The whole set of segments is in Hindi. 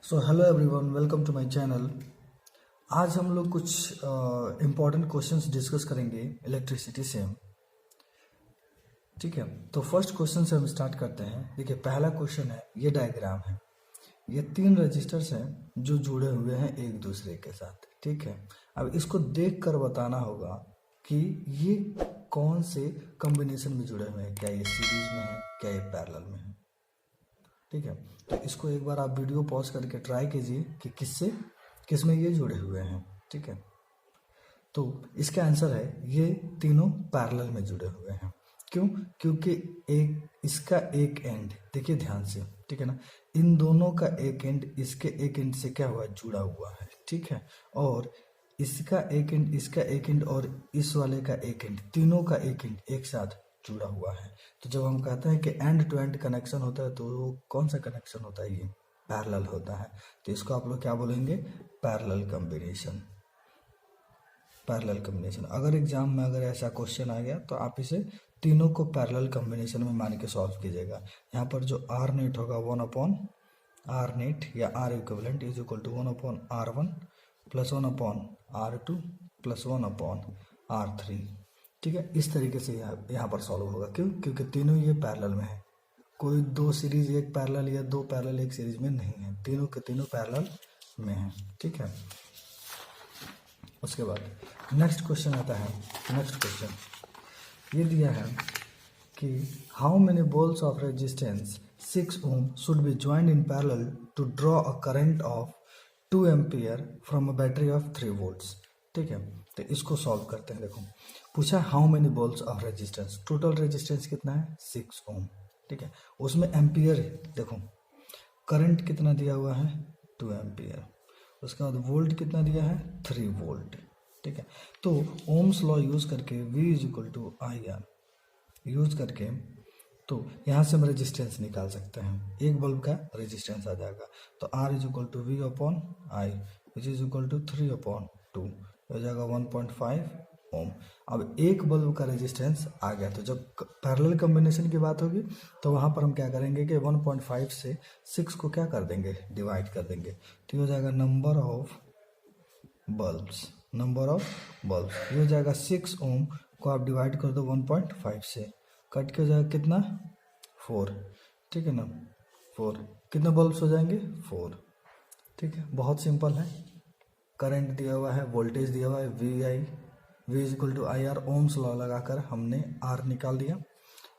So hello everyone, welcome to my channel. आज हम लोग कुछ इम्पोर्टेंट क्वेश्चंस डिस्कस करेंगे इलेक्ट्रिसिटी से। ठीक है, तो फर्स्ट क्वेश्चन से हम स्टार्ट करते हैं। देखिए, पहला क्वेश्चन है, ये डायग्राम है, ये 3 रजिस्टर्स हैं जो जुड़े हुए हैं एक दूसरे के साथ। ठीक है, अब इसको देख कर बताना होगा कि ये कौन से कॉम्बिनेशन में जुड़े हुए हैं, क्या ये सीरीज में है, क्या ये पैरेलल में है। ठीक है, तो इसको एक बार आप वीडियो पॉज करके ट्राई कीजिए कि किस में ये जुड़े हुए हैं। ठीक है, तो इसका आंसर है ये तीनों पैरेलल में जुड़े हुए हैं। क्यों? क्योंकि इसका एक एंड देखिए ध्यान से, ठीक है ना, इन दोनों का एक एंड इसके एक एंड से क्या हुआ है, जुड़ा हुआ है। ठीक है, और इसका एक एंड, इसका एक एंड और इस वाले का एक एंड, तीनों का एक एंड एक साथ जुड़ा हुआ है। तो जब हम कहते हैं कि एंड टू एंड कनेक्शन होता है, तो वो कौन सा कनेक्शन होता है, ये पैरेलल होता है। तो इसको आप लोग क्या बोलेंगे, पैरेलल कॉम्बिनेशन। पैरेलल कॉम्बिनेशन, अगर एग्जाम में अगर ऐसा क्वेश्चन आ गया तो आप इसे तीनों को पैरेलल कॉम्बिनेशन में मान के सॉल्व कीजिएगा। यहाँ पर जो आर नेट होगा 1/R नेट या R equivalent is equal to 1/R1 plus 1/R2 plus 1/R3। ठीक है, इस तरीके से यहाँ पर सॉल्व होगा। क्यों? क्योंकि तीनों ये पैरेलल में है। कोई दो सीरीज एक पैरेलल या दो पैरेलल एक सीरीज में नहीं है, तीनों के तीनों पैरेलल में है। ठीक है, उसके बाद नेक्स्ट क्वेश्चन आता है। नेक्स्ट क्वेश्चन ये दिया है कि how many bolls of resistance 6 ohm should be joined in parallel to draw a current of 2 ampere from a battery of 3 volts. ठीक है, तो इसको सॉल्व करते हैं। देखो, पूछा how many bolls of resistance, total resistance कितना है 6 ओम। ठीक है, उसमें एम्पियर है, देखो करंट कितना दिया हुआ है 2 एम्पियर, उसके बाद वोल्ट कितना दिया है 3 वोल्ट। ठीक है, तो ओम्स लॉ यूज करके V is equal to IR use करके तो यहाँ से हम रेजिस्टेंस निकाल सकते हैं। एक बल्ब का रेजिस्टेंस आ जाएगा, तो R is equal to V/I which is equal to 3/2 हो जाएगा 1.5 ओम। अब एक बल्ब का रेजिस्टेंस आ गया, तो जब पैरेलल कॉम्बिनेशन की बात होगी तो वहाँ पर हम क्या करेंगे कि 1.5 से 6 को क्या कर देंगे, डिवाइड कर देंगे। तो ये हो जाएगा नंबर ऑफ बल्ब्स, ये हो जाएगा 6 ओम को आप डिवाइड कर दो 1.5 से, कट के हो जाएगा कितना 4। ठीक है ना, 4 कितने बल्ब्स हो जाएंगे 4। ठीक है, बहुत सिंपल है। करंट दिया हुआ है, वोल्टेज दिया हुआ है V is equal to IR, Ohm's law लगाकर हमने R निकाल दिया।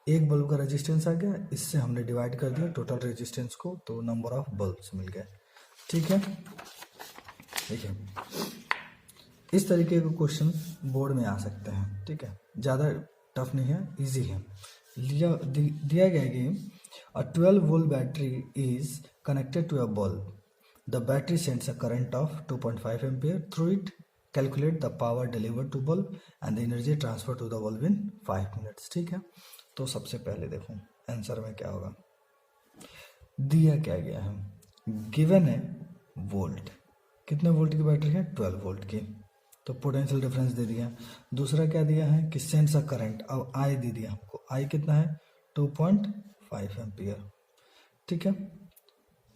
एक बल्ब का रेजिस्टेंस आ गया, इससे हमने डिवाइड कर दिया टोटल रेजिस्टेंस को, तो नंबर ऑफ बल्ब्स मिल गए। ठीक है, देखिए इस तरीके के क्वेश्चन बोर्ड में आ सकते हैं। ठीक है, ज़्यादा टफ नहीं है, इजी है। दिया गया कि a 12 volt battery is connected to a bulb, the battery sends a current of 2.5 ampere through it, calculate the power delivered to bulb and the energy transfer to the bulb in 5 minutes. ठीक है, तो सबसे पहले देखो आंसर में क्या होगा। दिया क्या गया है, गिवन है वोल्ट, कितने वोल्ट की बैटरी है 12 वोल्ट की, तो पोटेंशियल डिफरेंस दे दिया। दूसरा क्या दिया है कि सेंस अ करंट, अब आई दे दिया हमको, आई कितना है 2.5 एम्पियर। ठीक है,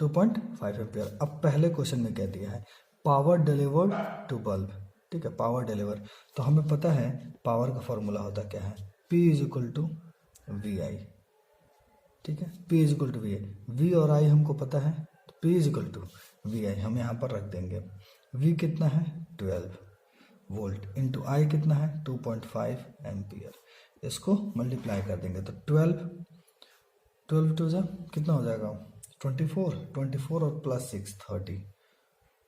2.5 एम्पियर। अब पहले क्वेश्चन में क्या दिया है, पावर डिलीवर्ड टू बल्ब। ठीक है, पावर डिलीवर, तो हमें पता है पावर का फॉर्मूला होता क्या है, P is equal to VI। ठीक है, P is equal to VI, V और I हमको पता है, P is equal to VI हम यहाँ पर रख देंगे। V कितना है 12 वोल्ट इंटू आई कितना है 2.5 एम्पियर, इसको मल्टीप्लाई कर देंगे तो 12 टू जा कितना हो जाएगा 24 और प्लस 6 30,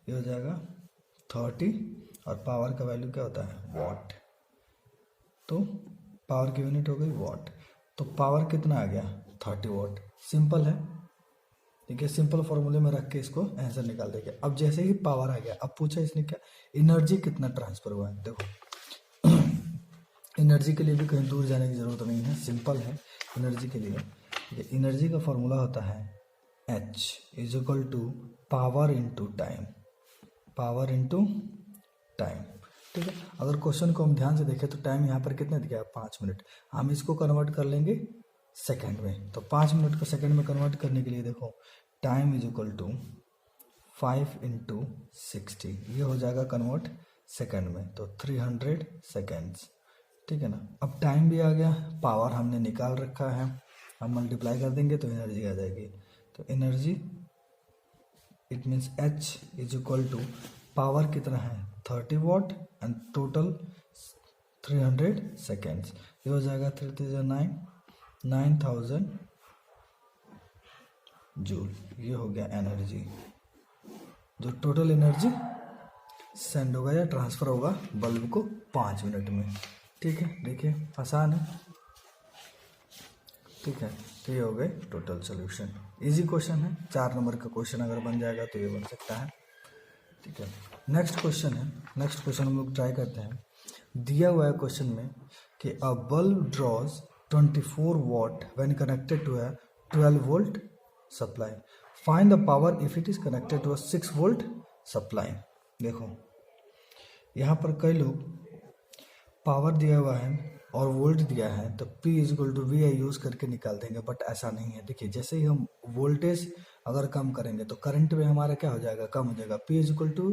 ये हो जाएगा 30। और पावर का वैल्यू क्या होता है वॉट, तो पावर की यूनिट हो गई वॉट, तो पावर कितना आ गया 30 वॉट। सिंपल है, ठीक है, सिंपल फॉर्मूले में रख के इसको आंसर निकाल देंगे। अब जैसे ही पावर आ गया, अब पूछा इसने क्या, एनर्जी कितना ट्रांसफर हुआ है। देखो एनर्जी के लिए भी कहीं दूर जाने की जरूरत नहीं है, सिंपल है एनर्जी के लिए। ये एनर्जी का फॉर्मूला होता है H is equal to power into time, ठीक है, अगर क्वेश्चन को हम ध्यान से देखें तो टाइम यहाँ पर कितना दिया है 5 मिनट, हम इसको कन्वर्ट कर लेंगे सेकंड में। तो 5 मिनट को सेकंड में कन्वर्ट करने के लिए देखो time is equal to 5 into 60, ये हो जाएगा कन्वर्ट सेकंड में, तो 300 सेकेंड्स। ठीक है ना। अब टाइम भी आ गया, पावर हमने निकाल रखा है, हम मल्टीप्लाई कर देंगे तो एनर्जी आ जाएगी। तो energy it means H is equal to power कितना है 30 वॉट एंड टोटल 300 सेकेंड्स। ये हो जाएगा 3 9000 जूल। ये हो गया एनर्जी, जो टोटल एनर्जी सेंड होगा या ट्रांसफर होगा बल्ब को 5 मिनट में। ठीक है, देखिए आसान है। ठीक है, तो ये हो गए टोटल सोल्यूशन। इजी क्वेश्चन है, 4 नंबर का क्वेश्चन अगर बन जाएगा तो ये बन सकता है। ठीक है, नेक्स्ट क्वेश्चन है। नेक्स्ट क्वेश्चन हम लोग ट्राई करते हैं। दिया हुआ है क्वेश्चन में कि a bulb draws 24 watt when connected to a 12 volt supply, find the power if it is connected to a 6 volt supply. देखो यहाँ पर कई लोग पावर दिया हुआ है और वोल्ट दिया है तो P is equal to V I use करके निकाल देंगे, बट ऐसा नहीं है। देखिए जैसे ही हम वोल्टेज अगर कम करेंगे तो करंट में हमारा क्या हो जाएगा, कम हो जाएगा। P is equal to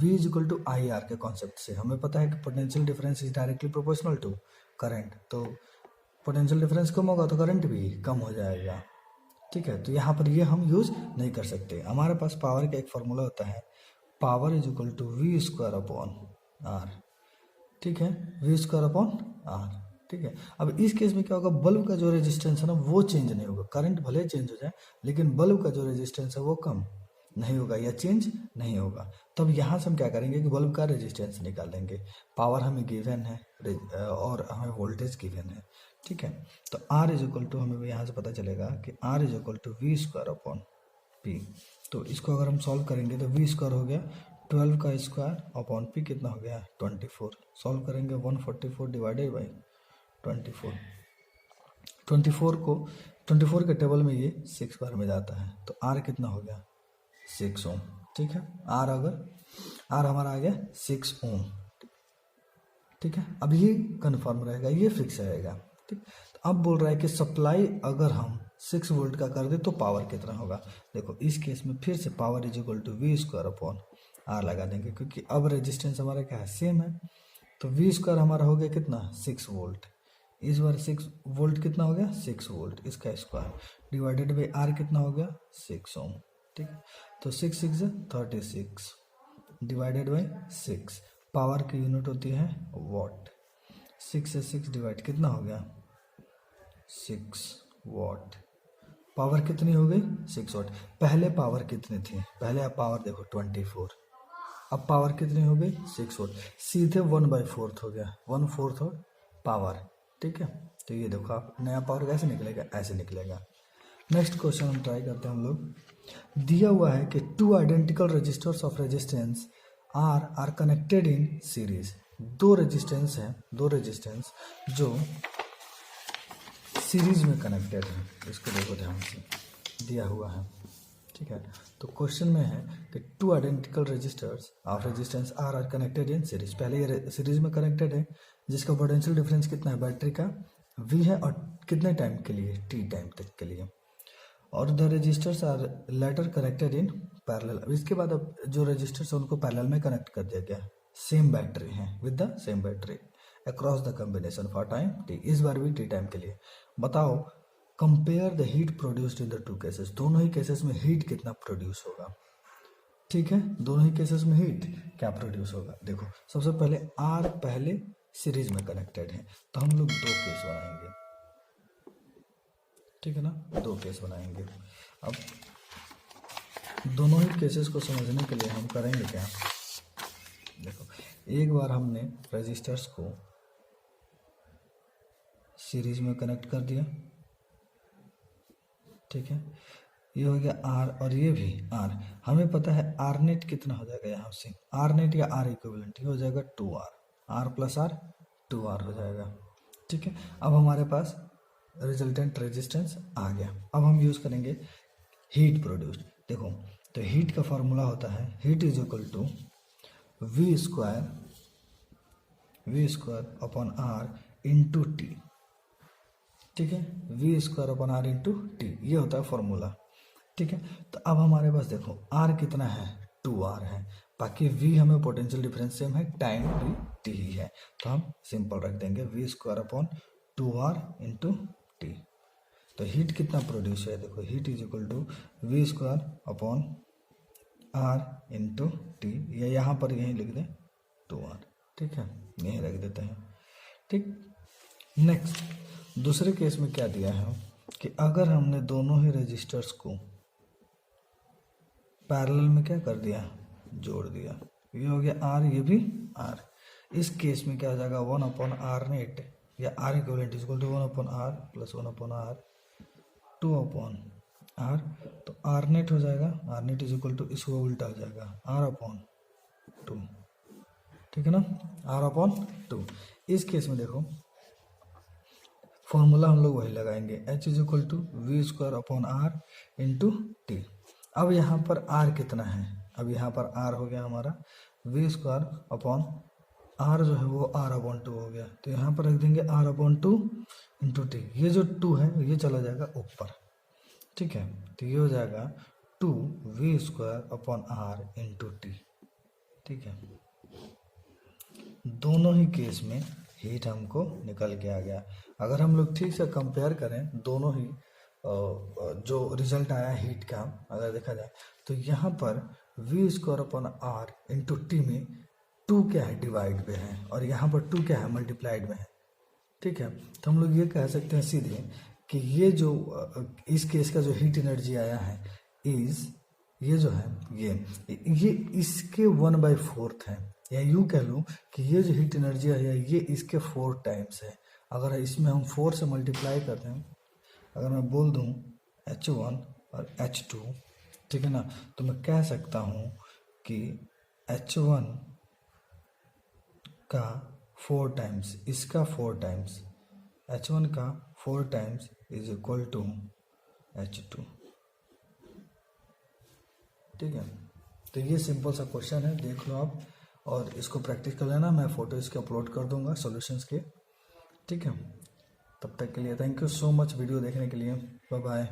V is equal to I R के कॉन्सेप्ट से हमें पता है कि potential difference is directly proportional to current, तो पोटेंशियल डिफरेंस कम होगा तो करंट भी कम हो जाएगा। ठीक है, तो यहाँ पर ये हम यूज़ नहीं कर सकते। हमारे पास पावर का एक फॉर्मूला होता है, power is equal to V square upon R. ठीक है, वी स्क्वायर अपॉन आर। ठीक है, अब इस केस में क्या होगा, बल्ब का जो रेजिस्टेंस है ना वो चेंज नहीं होगा। करंट भले चेंज हो जाए लेकिन बल्ब का जो रेजिस्टेंस है वो कम नहीं होगा या चेंज नहीं होगा। तब यहाँ से हम क्या करेंगे कि बल्ब का रेजिस्टेंस निकाल लेंगे। पावर हमें गिवन है और हमें वोल्टेज गिवन है। ठीक है, तो आर इज इक्वल टू हमें यहाँ से पता चलेगा कि R is equal to V square upon P. तो इसको अगर हम सॉल्व करेंगे तो वी स्क्वायर हो गया 12 का स्क्वायर अपॉन पी कितना हो गया 24। सॉल्व करेंगे 144 डिवाइडेड बाई 24। 24 के टेबल में ये 6 बार में जाता है, तो आर कितना हो गया 6 ओम। ठीक है, आर हमारा आ गया 6 ओम। ठीक है, अब ये कन्फर्म रहेगा, ये फिक्स रहेगा। ठीक, तो अब बोल रहा है कि सप्लाई अगर हम 6 वोल्ट का कर दे तो पावर कितना होगा। देखो इस केस में फिर से power is equal to V square upon R लगा देंगे, क्योंकि अब रेजिस्टेंस हमारा क्या है, सेम है। तो वी स्क्वायर हमारा हो गया कितना 6 वोल्ट। इस बार 6 वोल्ट कितना हो गया 6 वोल्ट, इसका स्क्वायर डिवाइडेड बाई आर कितना हो गया 6 ओम। ठीक है, तो 6 6 36 डिवाइडेड बाई 6। पावर की यूनिट होती है वॉट। 6 से 6 डिवाइड कितना हो गया 6 वॉट। पावर कितनी हो गई 6 वॉट। पहले पावर कितनी थी, पहले आप पावर देखो 24, अब पावर कितनी हो गई 6 वोट। सीधे 1/4 हो गया, 1/4 और पावर। ठीक है, तो ये देखो आप नया पावर कैसे निकलेगा, ऐसे निकलेगा। नेक्स्ट क्वेश्चन हम ट्राई करते हैं हम लोग। दिया हुआ है कि 2 identical resistors of resistance are connected in series. 2 resistance हैं, 2 रेजिस्टेंस जो सीरीज में कनेक्टेड है। इसको देखो ध्यान से, दिया हुआ है। ठीक है, तो क्वेश्चन में है कि 2 identical resistors of resistance are connected in series. पहले ये सीरीज में कनेक्टेड है, जिसका पोटेंशियल डिफरेंस कितना है बैटरी का V है, और कितने टाइम के लिए T टाइम तक के लिए। और the resistors are later connected in parallel. अब इसके बाद अब जो रजिस्टर्स है उनको पैरेलल में कनेक्ट कर दिया गया, सेम बैटरी है with the same battery across the combination for time T। इस बार भी T टाइम के लिए। बताओ compare the heat produced in the 2 cases. दोनों ही केसेस में हीट कितना प्रोड्यूस होगा। ठीक है, दोनों ही केसेस में हीट क्या प्रोड्यूस होगा। देखो सबसे पहले आर पहले सीरीज में कनेक्टेड है, तो हम लोग 2 केस बनाएंगे। ठीक है ना, 2 केस बनाएंगे। अब दोनों ही केसेस को समझने के लिए हम करेंगे क्या, देखो एक बार हमने रजिस्टर्स को सीरीज में कनेक्ट कर दिया। ठीक है, ये हो गया आर और ये भी आर। हमें पता है आर नेट कितना हो जाएगा, यहाँ से आर नेट या आर इक्विवेलेंट ये हो जाएगा 2R, are plus are 2R हो जाएगा। ठीक है, अब हमारे पास रिजल्टेंट रेजिस्टेंस आ गया। अब हम यूज़ करेंगे हीट प्रोड्यूस्ड। देखो तो हीट का फॉर्मूला होता है heat is equal to V square upon R into T. ठीक है, V square upon R into T, ये होता है फॉर्मूला। ठीक है। तो अब हमारे पास देखो R कितना है, 2R है, बाकी V हमें पोटेंशियल डिफरेंस सेम है, टाइम भी T ही है, तो हम सिंपल रख देंगे V² upon 2R into T. तो हीट कितना प्रोड्यूस है, देखो heat is equal to V² upon R into T, या यहाँ पर यहीं लिख दें 2R, ठीक है, यहीं रख देते हैं, ठीक। नेक्स्ट दूसरे केस में क्या दिया है कि अगर हमने दोनों ही रजिस्टर्स को पैरेलल में क्या कर दिया, जोड़ दिया, ये हो गया R, ये भी R। इस केस में क्या हो जाएगा 1/R नेट, या R equivalent equal to 1/R plus 1/R 2/R, तो R नेट हो जाएगा, R net is equal to, इसको उल्टा हो जाएगा R/2, ठीक है ना, R/2। इस केस में देखो फॉर्मूला हम लोग वही लगाएंगे, H is equal to V² upon R into T. अब यहाँ पर R कितना है, अब यहाँ पर R हो गया हमारा V² अपॉन R जो है वो R/2 हो गया, तो यहाँ पर रख देंगे R/2 इंटू टी। ये जो 2 है ये चला जाएगा ऊपर, ठीक है, तो ये हो जाएगा 2V² upon R into T, ठीक है। दोनों ही केस में हीट हमको निकल के आ गया। अगर हम लोग ठीक से कंपेयर करें दोनों ही जो रिजल्ट आया हीट का, अगर देखा जाए तो यहाँ पर V² upon R into T में 2 क्या है, डिवाइड में है, और यहाँ पर 2 क्या है, मल्टीप्लाइड में है, ठीक है। तो हम लोग ये कह सकते हैं सीधे कि ये जो इस केस का जो हीट एनर्जी आया है इज, ये जो है ये इसके 1/4 है, या यूँ कह लूँ कि ये जो हीट एनर्जी है ये इसके 4 टाइम्स है। अगर इसमें हम 4 से मल्टीप्लाई करते हैं, अगर मैं बोल दूँ H1 और H2, ठीक है ना, तो मैं कह सकता हूँ कि H1 का 4 टाइम्स, इसका 4 टाइम्स, H1 का 4 times is equal to H2, ठीक है। तो ये सिंपल सा क्वेश्चन है, देख लो आप और इसको प्रैक्टिस कर लेना, मैं फ़ोटो इसके अपलोड कर दूंगा सॉल्यूशंस के, ठीक है। तब तक के लिए thank you so much video देखने के लिए, बाय बाय।